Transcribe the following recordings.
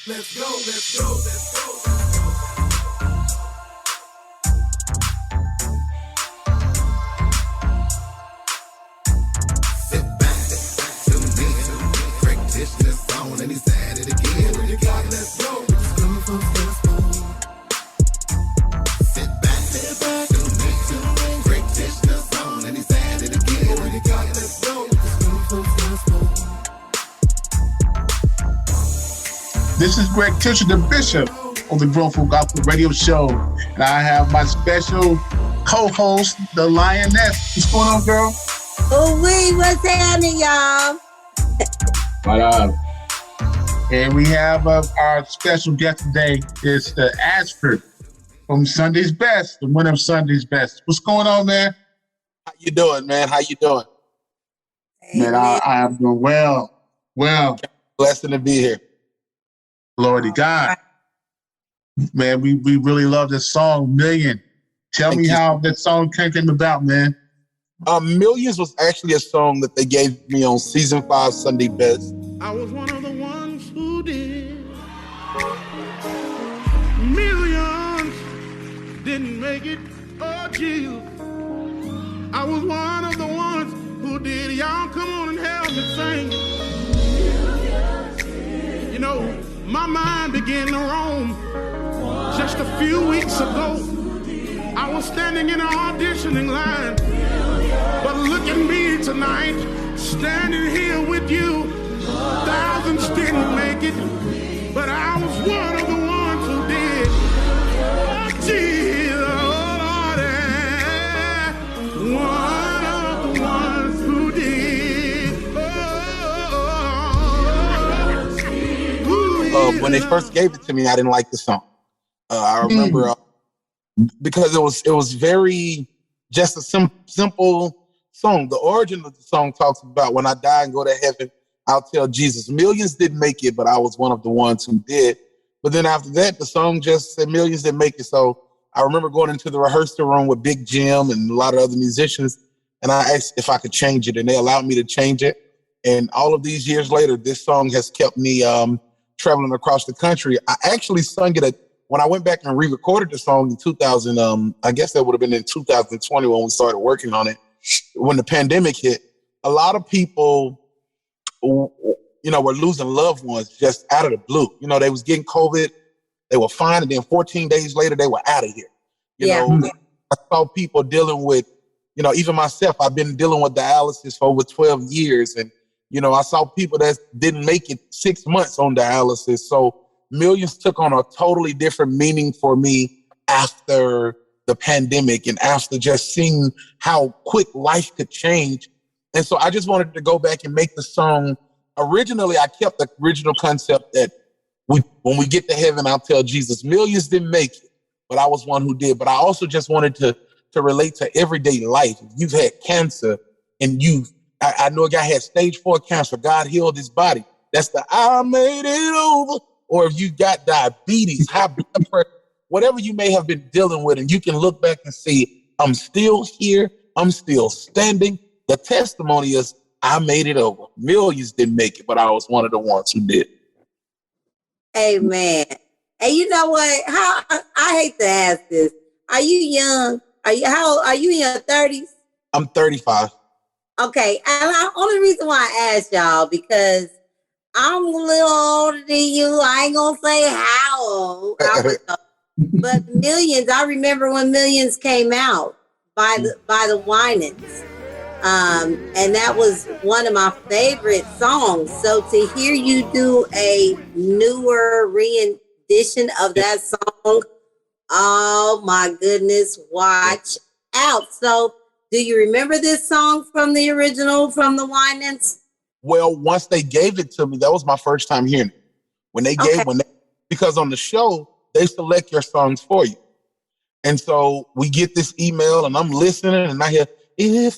Let's go, let's go, let's go. Sit back, tune in. Practitioner's on and he's at it again. When you got let's go. GrownFolk Asford. Sit back, tune in. Practitioner's on and he's at it again. When you got let's go. GrownFolk Asford. This is Greg Tischer, the Bishop on the GrownFolk Gospel Radio Show. And I have my special co-host, the Lioness. What's going on, girl? What's happening, y'all? What up? And we have our special guest today. It's the Asford from Sunday's Best, the winner of Sunday's Best. What's going on, man? How you doing, man? How you doing? Man, I am doing well. Blessed to be here. Glory to God. Man, we really love this song, Million. Tell me how that song came about, man. Millions was actually a song that they gave me on season 5 Sunday Best. I was one of the ones who did. Millions didn't make it. Oh, Jesus. I was one of the ones who did. Y'all come on and help me sing. You know, my mind began to roam just a few weeks ago. I was standing in an auditioning line, but look at me tonight, standing here with you. Thousands didn't make it, but I was one of the ones who did. Oh, Jesus, oh, Lord, one of the ones who did. When they first gave it to me, I didn't like the song. I remember because it was very just a simple song. The origin of the song talks about when I die and go to heaven, I'll tell Jesus. Millions didn't make it, but I was one of the ones who did. But then after that, the song just said millions didn't make it. So I remember going into the rehearsal room with Big Jim and a lot of other musicians, and I asked if I could change it, and they allowed me to change it. And all of these years later, this song has kept me traveling across the country. I actually sung it when I went back and re-recorded the song in 2000. I guess that would have been in 2020 when we started working on it. When the pandemic hit, a lot of people, were losing loved ones just out of the blue. You know, they was getting COVID, they were fine, and then 14 days later, they were out of here. You know, I saw people dealing with, even myself, I've been dealing with dialysis for over 12 years, and I saw people that didn't make it 6 months on dialysis. So millions took on a totally different meaning for me after the pandemic and after just seeing how quick life could change. And so I just wanted to go back and make the song. Originally, I kept the original concept that when we get to heaven, I'll tell Jesus. Millions didn't make it, but I was one who did. But I also just wanted to relate to everyday life. If you've had cancer and I know a guy had stage 4 cancer. God healed his body. That's the I made it over. Or if you got diabetes, high blood pressure, whatever you may have been dealing with, and you can look back and see, I'm still here. I'm still standing. The testimony is I made it over. Millions didn't make it, but I was one of the ones who did. Amen. And you know what? I hate to ask this. Are you young? How old are you, in your 30s? I'm 35. Okay, and the only reason why I asked y'all, because I'm a little older than you. I ain't gonna say how old, but Millions. I remember when Millions came out by the Winans, and that was one of my favorite songs. So to hear you do a newer rendition of that song, oh my goodness, watch out! So. Do you remember this song from the original, from the Winans? Well, once they gave it to me, that was my first time hearing it. Because on the show, they select your songs for you. And so we get this email and I'm listening and I hear, and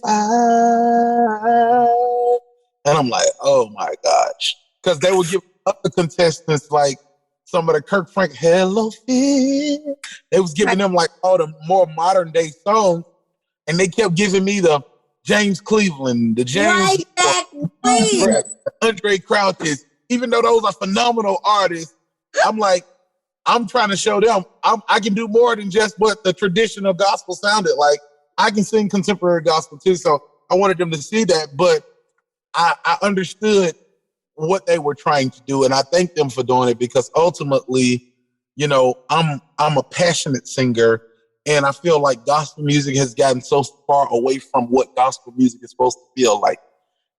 I'm like, oh my gosh. Because they would give other contestants like some of the Kirk Frank, Hello Fear. They was giving them like all the more modern day songs. And they kept giving me the James Cleveland, the James Andre Crouches, even though those are phenomenal artists, I'm like, I'm trying to show them I can do more than just what the traditional gospel sounded like. I can sing contemporary gospel too. So I wanted them to see that, but I understood what they were trying to do, and I thank them for doing it because ultimately, you know, I'm a passionate singer, and I feel like gospel music has gotten so far away from what gospel music is supposed to feel like,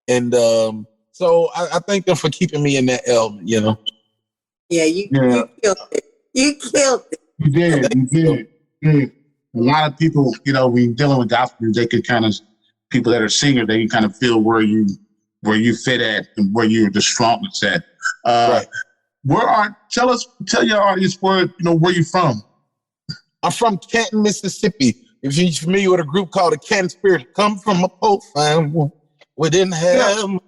and so I thank them for keeping me in that element, you know. Yeah, you killed it. You killed it. You did. A lot of people, you know, when you're dealing with gospel, they can kind of, people that are singers, they can kind of feel where you fit at and where you're the strongest at. Right. Tell your audience where you're from. I'm from Canton, Mississippi. If you're familiar with a group called the Canton Spirit, come from a poor family. We didn't have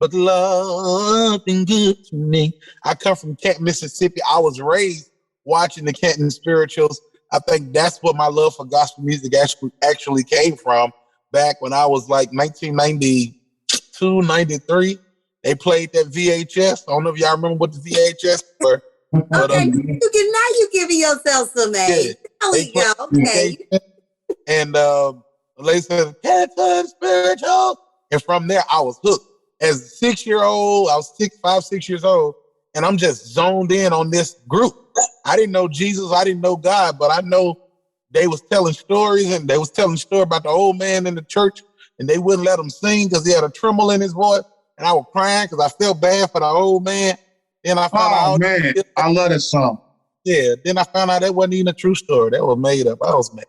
but love been good to me. I come from Canton, Mississippi. I was raised watching the Canton spirituals. I think that's what my love for gospel music actually came from. Back when I was like 1992, 93, they played that VHS. I don't know if y'all remember what the VHS were. But, okay, you giving yourself some age. There we go. Okay. And they said, Canton spiritual. And from there, I was hooked. As a 6-year-old, I was 5, 6 years old, and I'm just zoned in on this group. I didn't know Jesus, I didn't know God, but I know they was telling stories, and they was telling a story about the old man in the church, and they wouldn't let him sing because he had a tremble in his voice, and I was crying because I felt bad for the old man. Then I found out. Man, I love that song. Yeah, then I found out that wasn't even a true story. That was made up. I was mad.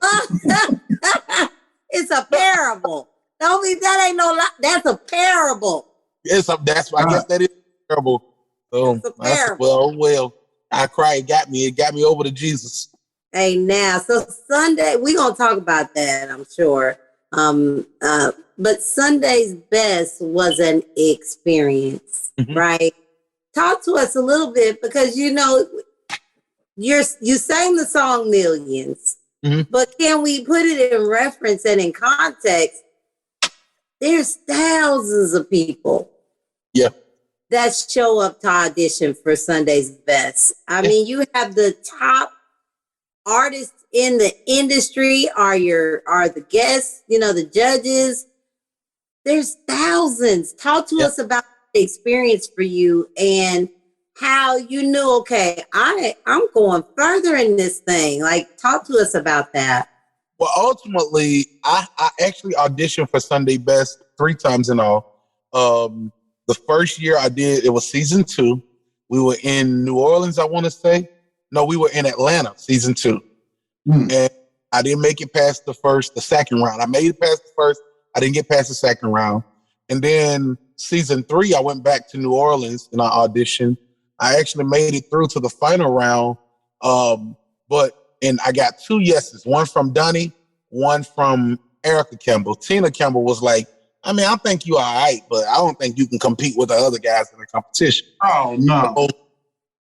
It's a parable. Don't be, that ain't no lie. That's a parable. That's why I guess that is terrible. So I said, well, I cried. It got me over to Jesus. Hey, now, so Sunday, we're going to talk about that, I'm sure. But Sunday's Best was an experience, right? Talk to us a little bit because, you know, you sang the song Millions, but can we put it in reference and in context? There's thousands of people that show up to audition for Sunday's Best. I mean, you have the top artists in the industry are the guests, you know, the judges. There's thousands. Talk to us about the experience for you and how you knew, okay, I'm going further in this thing. Like, talk to us about that. Well, ultimately, I actually auditioned for Sunday Best 3 times in all. The first year I did, it was season 2. We were in New Orleans, I want to say. No, we were in Atlanta, season 2. And I didn't make it past the second round. I made it past the first. I didn't get past the second round. And then season 3, I went back to New Orleans and I auditioned. I actually made it through to the final round. And I got 2 yeses, one from Donnie, one from Erica Campbell. Tina Campbell was like, I mean, I think you all right, but I don't think you can compete with the other guys in the competition. Oh, no.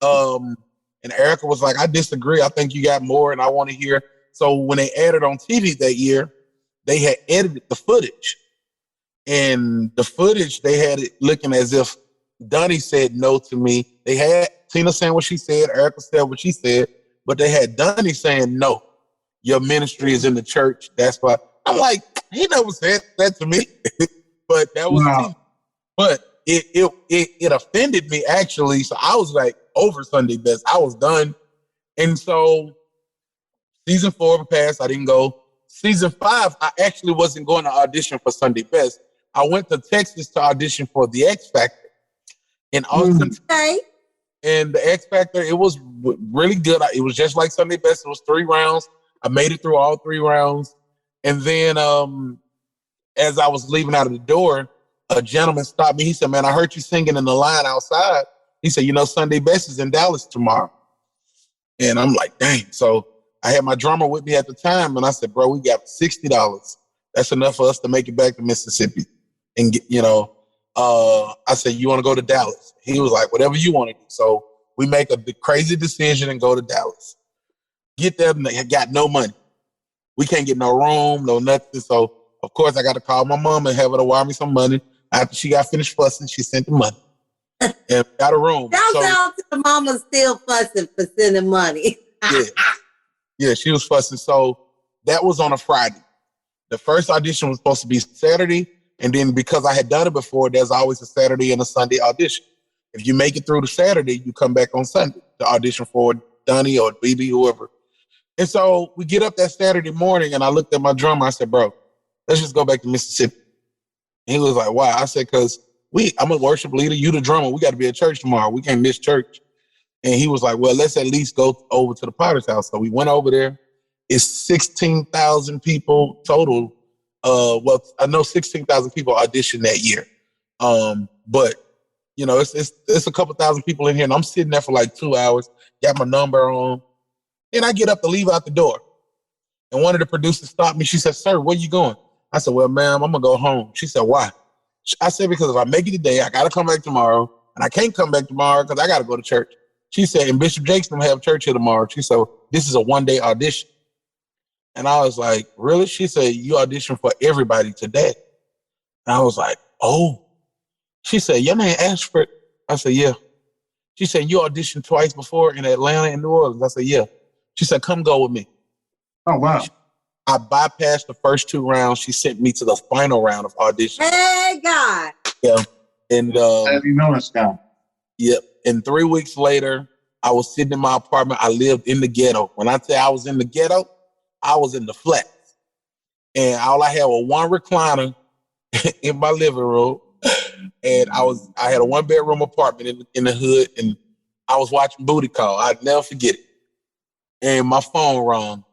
So, and Erica was like, I disagree. I think you got more and I want to hear. So when they aired on TV that year, they had edited the footage. And the footage, they had it looking as if Donnie said no to me. They had Tina saying what she said, Erica said what she said, but they had Donnie saying, no, your ministry is in the church. That's why. I'm like, he never said that to me. But that was, but it offended me actually. So I was like, over Sunday Best. I was done. And so season 4 passed. I didn't go. Season 5, I actually wasn't going to audition for Sunday Best. I went to Texas to audition for the X Factor in Austin. And the X Factor, it was really good. It was just like Sunday Best. It was 3 rounds. I made it through all 3 rounds. And then as I was leaving out of the door, a gentleman stopped me. He said, man, I heard you singing in the line outside. He said, you know, Sunday Best is in Dallas tomorrow. And I'm like, dang. So I had my drummer with me at the time. And I said, bro, we got $60. That's enough for us to make it back to Mississippi. And, you know, I said, you want to go to Dallas? He was like, whatever you want to do. So we make a crazy decision and go to Dallas. Get there, and they got no money. We can't get no room, no nothing. So, of course, I got to call my mom and have her to wire me some money. After she got finished fussing, she sent the money. and got a room. Shout out to the mama still fussing for sending money. Yeah, she was fussing. So that was on a Friday. The first audition was supposed to be Saturday, and then because I had done it before, there's always a Saturday and a Sunday audition. If you make it through the Saturday, you come back on Sunday to audition for Donnie or BB, whoever. And so we get up that Saturday morning, and I looked at my drummer. I said, bro, let's just go back to Mississippi. And he was like, why? I said, because I'm a worship leader. You the drummer. We got to be at church tomorrow. We can't miss church. And he was like, well, let's at least go over to the Potter's house. So we went over there. It's 16,000 people total. Well, I know 16,000 people auditioned that year. But, you know, it's a couple thousand people in here, and I'm sitting there for like 2 hours, got my number on. And I get up to leave out the door. And one of the producers stopped me. She said, sir, where you going? I said, well, ma'am, I'm going to go home. She said, why? I said, because if I make it today, I got to come back tomorrow. And I can't come back tomorrow because I got to go to church. She said, and Bishop Jake's going to have church here tomorrow. She said, this is a one-day audition. And I was like, really? She said, you audition for everybody today. And I was like, oh. She said, your name Ashford? I said, yeah. She said, you auditioned twice before in Atlanta and New Orleans? I said, yeah. She said, come go with me. Oh, wow. I bypassed the first 2 rounds. She sent me to the final round of audition. Hey, God. Yeah. And you know this guy. Yep. And 3 weeks later, I was sitting in my apartment. I lived in the ghetto. When I say I was in the ghetto, I was in the flats. And all I had was one recliner in my living room. And I had a 1-bedroom apartment in the hood, and I was watching Booty Call. I'd never forget it. And my phone rang.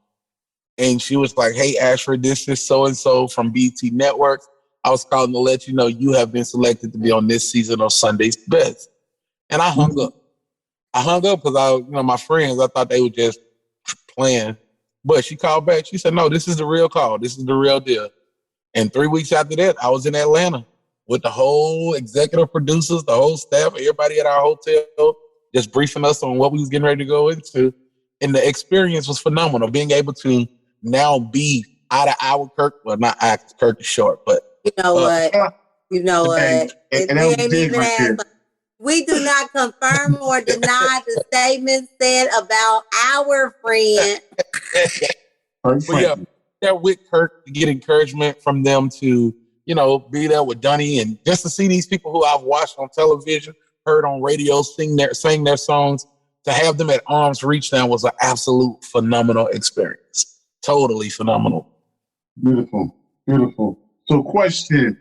And she was like, hey, Ashford, this is so-and-so from BT Networks. I was calling to let you know you have been selected to be on this season of Sunday's Best. And I hung up. I hung up because my friends, I thought they were just playing. But she called back. She said, no, this is the real call. This is the real deal. And 3 weeks after that, I was in Atlanta with the whole executive producers, the whole staff, everybody at our hotel, just briefing us on what we was getting ready to go into. And the experience was phenomenal, being able to now be out of our Kirk. Well, not Kirk is short, but you know what? We do not confirm or deny the statement said about our friend. They're with Kirk to get encouragement from them to, be there with Dunny, and just to see these people who I've watched on television, heard on radio, sing their songs, to have them at arm's reach now was an absolute phenomenal experience. Totally phenomenal. Beautiful. Beautiful. So question,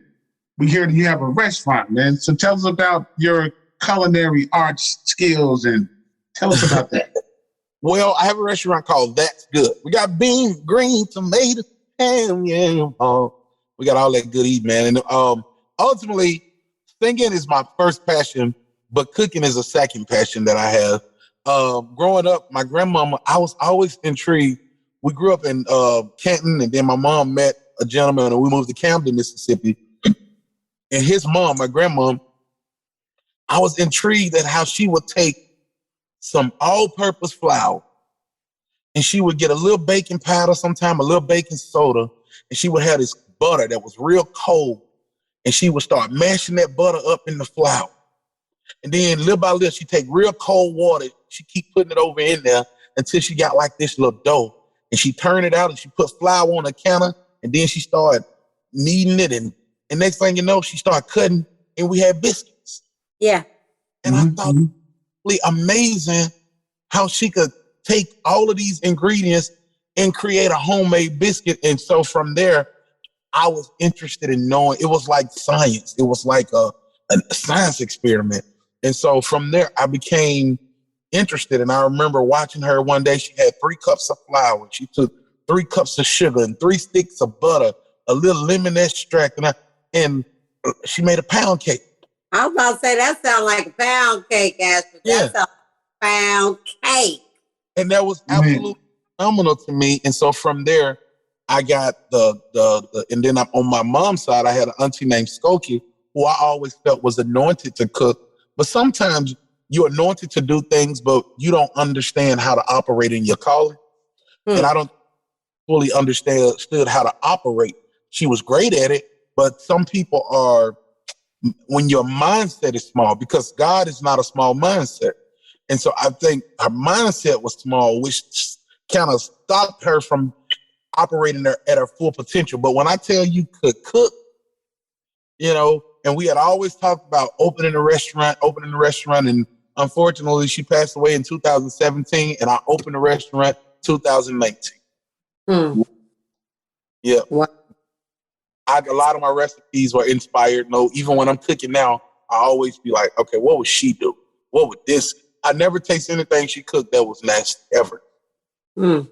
we hear that you have a restaurant, man. So tell us about your culinary arts skills and tell us about that. Well, I have a restaurant called That's Good. We got beans, green, tomato, ham, we got all that good eating, man. And ultimately, singing is my first passion, but cooking is a second passion that I have. Growing up, my grandmama, I was always intrigued. We grew up in Canton, and then my mom met a gentleman, and we moved to Camden, Mississippi. And his mom, my grandmom, I was intrigued at how she would take some all-purpose flour, and she would get a little baking powder, sometime a little baking soda, and she would have this butter that was real cold, and she would start mashing that butter up in the flour. And then little by little, she'd take real cold water, she keep putting it over in there until she got like this little dough. And she turned it out and she put flour on the counter, and then she started kneading it, and next thing you know, she started cutting, and we had biscuits. Yeah. And I thought it was really amazing how she could take all of these ingredients and create a homemade biscuit. And so from there, I was interested in knowing. It was like science. It was like a science experiment. And so from there, I became interested. And I remember watching her one day. She had 3 cups of flour. She took 3 cups of sugar and 3 sticks of butter, a little lemon extract, and she made a pound cake. I was about to say, that sounds like a pound cake, Asford. That's a pound cake. And that was absolutely phenomenal to me. And so from there, I got and then on my mom's side, I had an auntie named Skokie, who I always felt was anointed to cook. But sometimes you're anointed to do things, but you don't understand how to operate in your calling. And I don't fully understood how to operate. She was great at it, but some people are when your mindset is small, because God is not a small mindset. And so I think her mindset was small, which kind of stopped her from operating at her full potential. But when I tell you could cook, you know, and we had always talked about opening a restaurant, and unfortunately, she passed away in 2017, and I opened the restaurant 2019. Yeah. What? A lot of my recipes were inspired. No, even when I'm cooking now, I always be like, okay, what would she do? What would this? I never taste anything she cooked that was nasty, ever. So,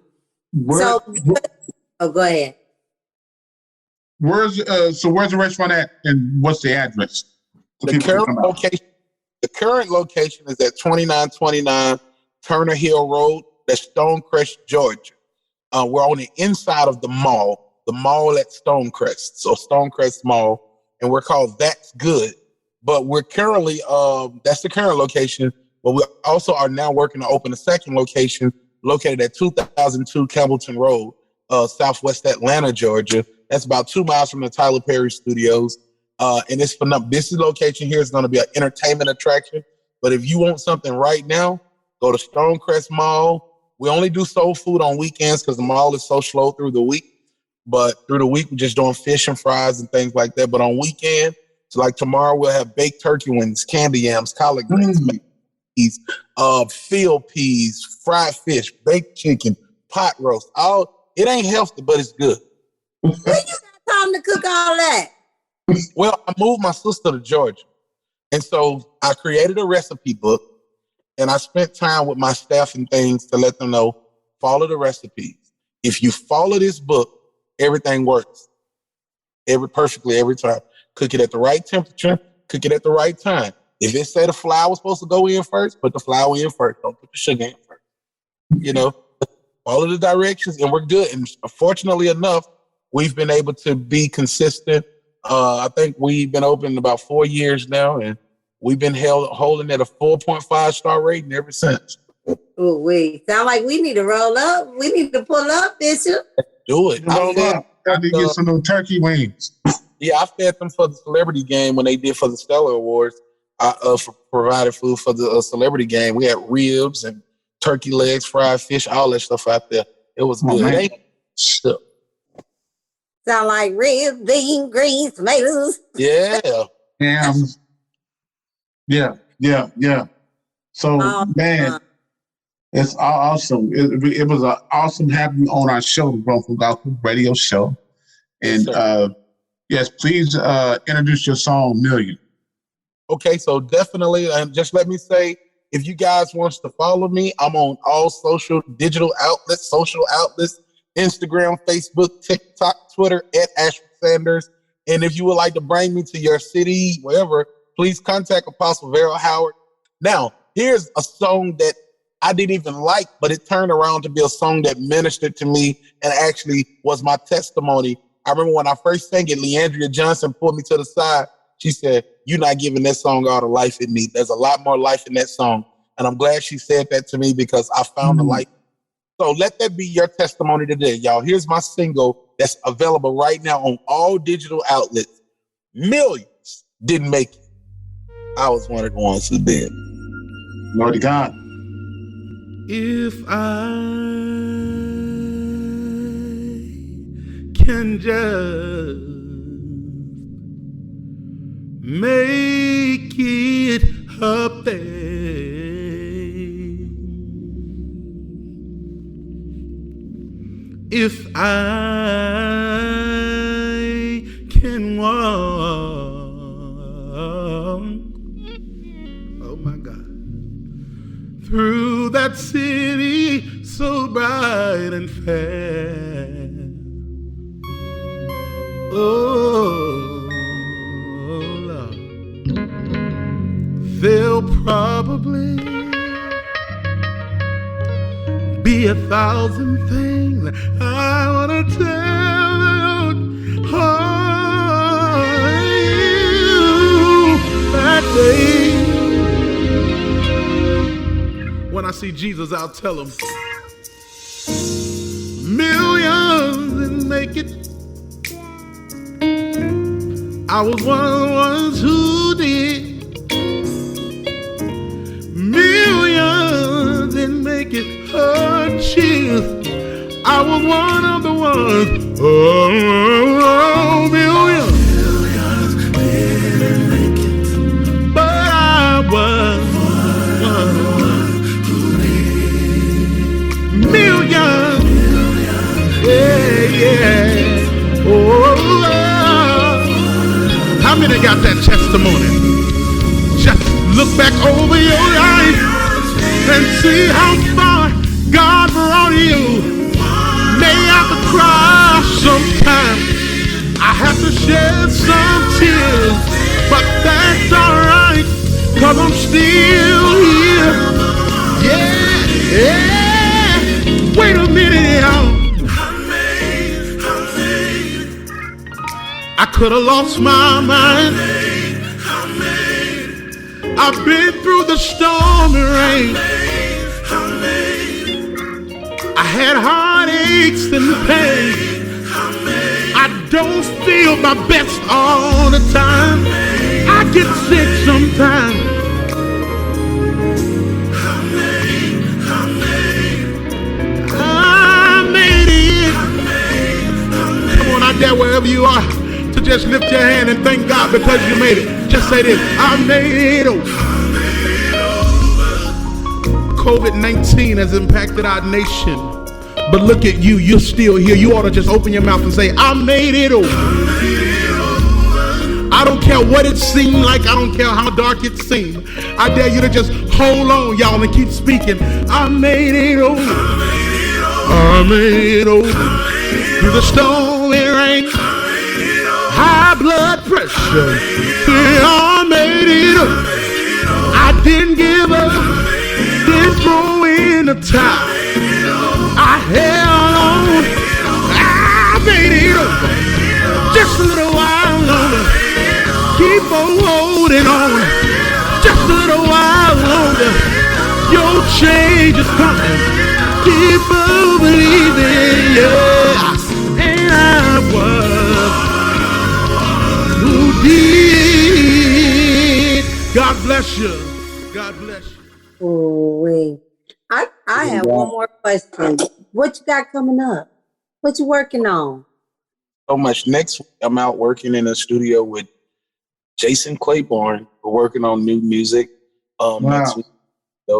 go ahead. Where's the restaurant at, and what's the address? The current location is at 2929 Turner Hill Road. That's Stonecrest, Georgia. We're on the inside of the mall at Stonecrest. So Stonecrest Mall, and we're called That's Good. But we're currently, that's the current location, but we also are now working to open a second location located at 2002 Campbellton Road, Southwest Atlanta, Georgia. That's about 2 miles from the Tyler Perry Studios. And it's phenomenal. This location here is going to be an entertainment attraction. But if you want something right now, go to Stonecrest Mall. We only do soul food on weekends because the mall is so slow through the week. But through the week, we're just doing fish and fries and things like that. But on weekend, so like tomorrow, we'll have baked turkey wings, candy yams, collard greens, peas, field peas, fried fish, baked chicken, pot roast. It ain't healthy, but it's good. Where you got time to cook all that? Well, I moved my sister to Georgia. And so I created a recipe book, and I spent time with my staff and things to let them know, follow the recipes. If you follow this book, everything works perfectly every time. Cook it at the right temperature, cook it at the right time. If it said the flour was supposed to go in first, put the flour in first. Don't put the sugar in first. You know, follow the directions, and we're good. And fortunately enough, we've been able to be consistent. I think we've been open about 4 years now, and we've been holding at a 4.5 star rating ever since. Oh, sound like we need to roll up. We need to pull up, Bishop. Do it. I need to get some of those turkey wings. Yeah, I fed them for the celebrity game when they did for the Stellar Awards. For provided food for the celebrity game. We had ribs and turkey legs, fried fish, all that stuff out there. It was good. Sound like ribs, beans, greens, tomatoes. Yeah. Yeah. So, man, it's awesome. It was awesome having you on our show, the GrownFolk radio show. And yes, please introduce your song, Million. Okay, so definitely, and just let me say, if you guys want to follow me, I'm on all social outlets, Instagram, Facebook, TikTok, Twitter, at Ashford Sanders. And if you would like to bring me to your city, wherever, please contact Apostle Vera Howard. Now, here's a song that I didn't even like, but it turned around to be a song that ministered to me and actually was my testimony. I remember when I first sang it, Leandria Johnson pulled me to the side. She said, "You're not giving that song all the life it needs. There's a lot more life in that song." And I'm glad she said that to me because I found the life. So let that be your testimony today, y'all. Here's my single that's available right now on all digital outlets. Millions didn't make it. I was one of the ones who did. Lord God. If I can just make it up there, if I can walk, oh my God, through that city so bright and fair, oh Lord, there'll probably be 1,000 things I want to tell you that day. When I see Jesus, I'll tell him, millions didn't make it. I was one of the ones who get chills. I was one of the ones. Oh, millions didn't make it, but I was millions. Yeah. Oh, how many got that testimony? Just look back over your life and see how far God brought you. May have to cry sometimes. I have to shed some tears, but that's alright, 'cause I'm still here. Yeah. Wait a minute, y'all. I could have lost my mind. I've been through the storm and rain. I had heartaches and pain. I don't feel my best all the time. I get sick sometimes. I made it. Come on out there, wherever you are, to just lift your hand and thank God because you made it. Just say this: I made it over. COVID-19 has impacted our nation, but look at you, you're still here. You ought to just open your mouth and say, I made it over. I don't care what it seemed like. I don't care how dark it seemed. I dare you to just hold on, y'all, and keep speaking. I made it over. I made it over. Through the storm and rain, high blood pressure. Yeah, I made it over. I didn't give up. Didn't throw in the towel. I held on. I made it over. Just a little while longer. Keep on holding on. Just a little while longer. Your change is coming. Keep on believing, yeah. And I was who did. God bless you. God bless you. Oh, wait. I have one more question. What you got coming up? What you working on? So much. Next week, I'm out working in a studio with Jason Claiborne. We're working on new music next week.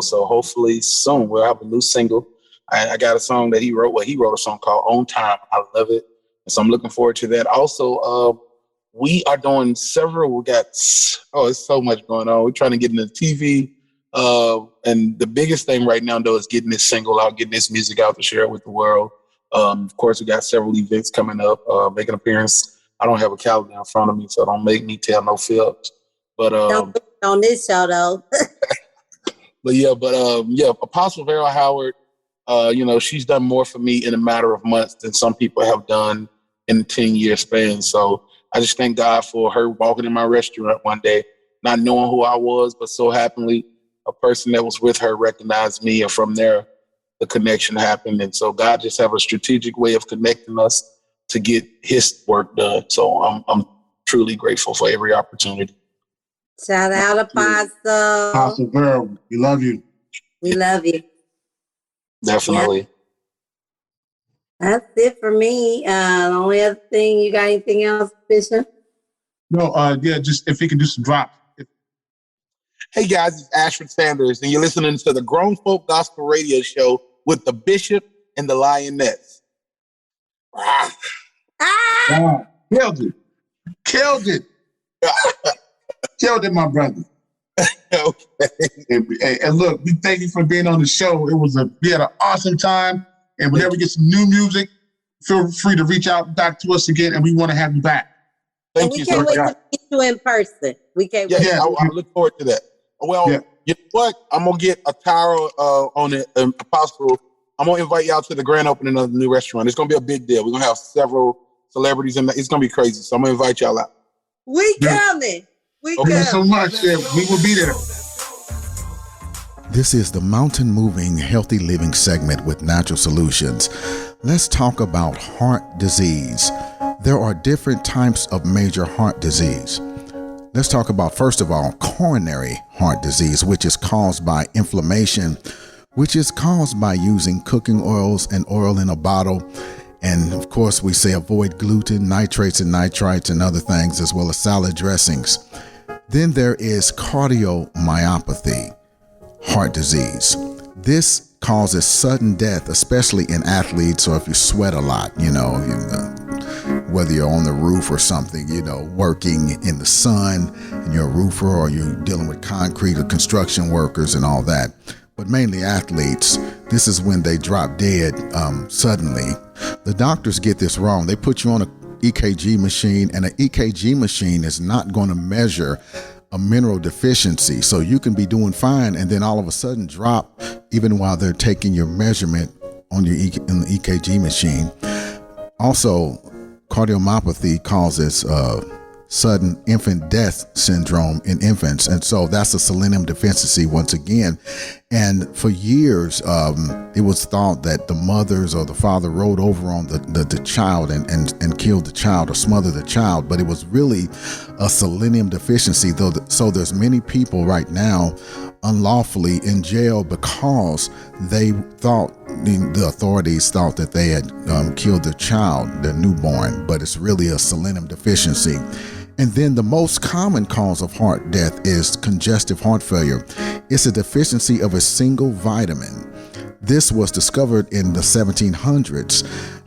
So hopefully soon we'll have a new single. I got a song that he wrote. Well, he wrote a song called On Time. I love it. And so I'm looking forward to that. Also, we are doing several. We got, it's so much going on. We're trying to get into TV. And the biggest thing right now, though, is getting this single out, getting this music out to share it with the world. Of course, we got several events coming up, making an appearance. I don't have a calendar in front of me, so don't make me tell no fibs. But don't on this show, though. Apostle Vera Howard, she's done more for me in a matter of months than some people have done in a 10-year span. So I just thank God for her walking in my restaurant one day, not knowing who I was, but so happily a person that was with her recognized me, and from there, the connection happened. And so God just have a strategic way of connecting us to get his work done. So I'm truly grateful for every opportunity. Shout out, Apostle. Apostle Vera, we love you. We love you. Definitely. Yeah. That's it for me. The only other thing, you got anything else, Bishop? No, just if he can do some drops. Hey guys, it's Ashford Sanders, and you're listening to the GrownFolk Gospel Radio Show with the Bishop and the Lioness. Wow. Killed it. Killed it, my brother. Okay. And look, we thank you for being on the show. We had an awesome time. And whenever we get some new music, feel free to reach out back to us again, and we want to have you back. Thank you, sir. We can't wait to meet you in person. We can't wait. Yeah, I look forward to that. Well, You know what? I'm going to get a towel on it, Apostle. I'm going to invite y'all to the grand opening of the new restaurant. It's going to be a big deal. We're going to have several celebrities, and it's going to be crazy. So I'm going to invite y'all out. We coming. We coming. Thank you so much. Yeah, we will be there. This is the Mountain Moving Healthy Living segment with Natural Solutions. Let's talk about heart disease. There are different types of major heart disease. Let's talk about, first of all, coronary heart disease, which is caused by inflammation which is caused by using cooking oils and oil in a bottle. And of course, we say avoid gluten, nitrates and nitrites and other things, as well as salad dressings. Then there is cardiomyopathy, heart disease. This causes sudden death, especially in athletes or if you sweat a lot, whether you're on the roof or something, working in the sun and you're a roofer, or you're dealing with concrete or construction workers and all that. But mainly athletes, this is when they drop dead suddenly. The doctors get this wrong. They put you on an EKG machine, and an EKG machine is not going to measure a mineral deficiency. So you can be doing fine and then all of a sudden drop, even while they're taking your measurement on your in the EKG machine. Also, cardiomyopathy causes sudden infant death syndrome in infants. And so that's a selenium deficiency once again. And for years, it was thought that the mothers or the father rode over on the child and killed the child or smothered the child. But it was really a selenium deficiency, so there's many people right now unlawfully in jail because they thought, the authorities thought that they had killed their child, their newborn, but it's really a selenium deficiency. And then the most common cause of heart death is congestive heart failure. It's a deficiency of a single vitamin. This was discovered in the 1700s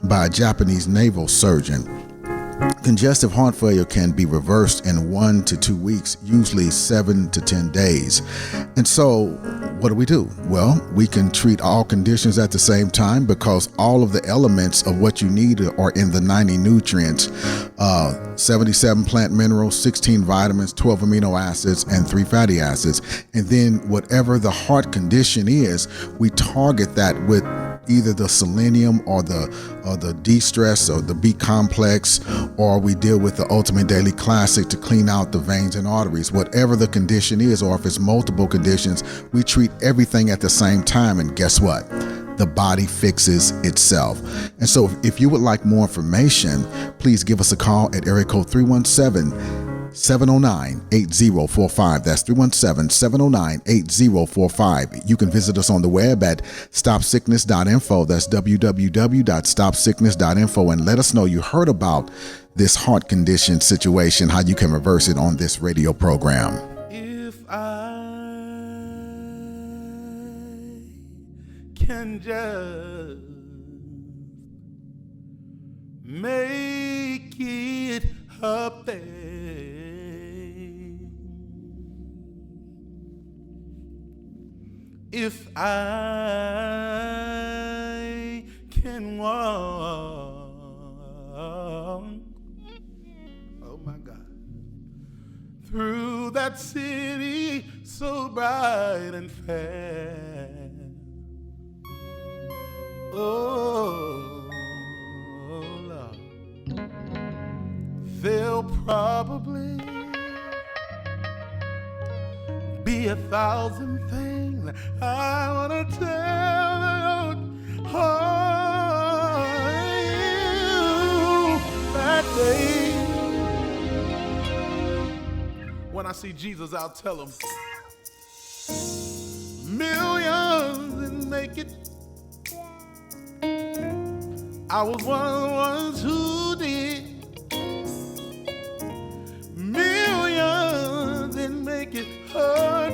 by a Japanese naval surgeon. Congestive heart failure can be reversed in 1 to 2 weeks, usually 7 to 10 days. And so what do? Well, we can treat all conditions at the same time because all of the elements of what you need are in the 90 nutrients, 77 plant minerals, 16 vitamins, 12 amino acids, and 3 fatty acids. And then whatever the heart condition is, we target that with either the selenium or the D-stress or the B complex, or we deal with the Ultimate Daily Classic to clean out the veins and arteries. Whatever the condition is, or if it's multiple conditions, we treat everything at the same time. And guess what? The body fixes itself. And so if you would like more information, please give us a call at area code 317-709-8045. That's 317-709-8045. You can visit us on the web at stopsickness.info. That's www.stopsickness.info, and let us know you heard about this heart condition situation, how you can reverse it on this radio program. If I can just make it up there, if I can walk, oh my God, through that city so bright and fair, oh Lord, there'll probably be 1,000 things I want to tell you that day. When I see Jesus, I'll tell him, millions didn't make it. I was one of the ones who did. Millions didn't make it.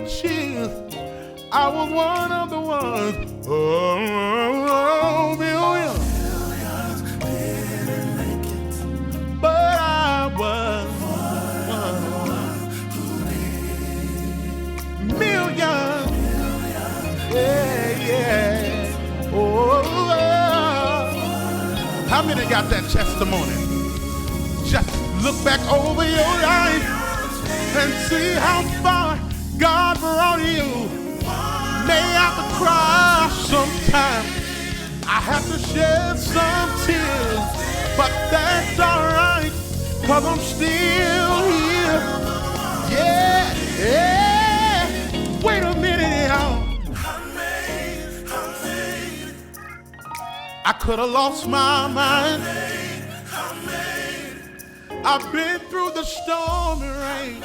Cheers. I was one of the ones. Oh, millions didn't make it, but I was one who did. Millions, yeah. Oh, how many got that testimony? Just look back over your life and see how far God brought you. May have to cry sometime, I have to shed some tears, but that's alright, 'cause I'm still here. Yeah. Wait a minute, y'all. I could have lost my mind. I've been through the storm and rain.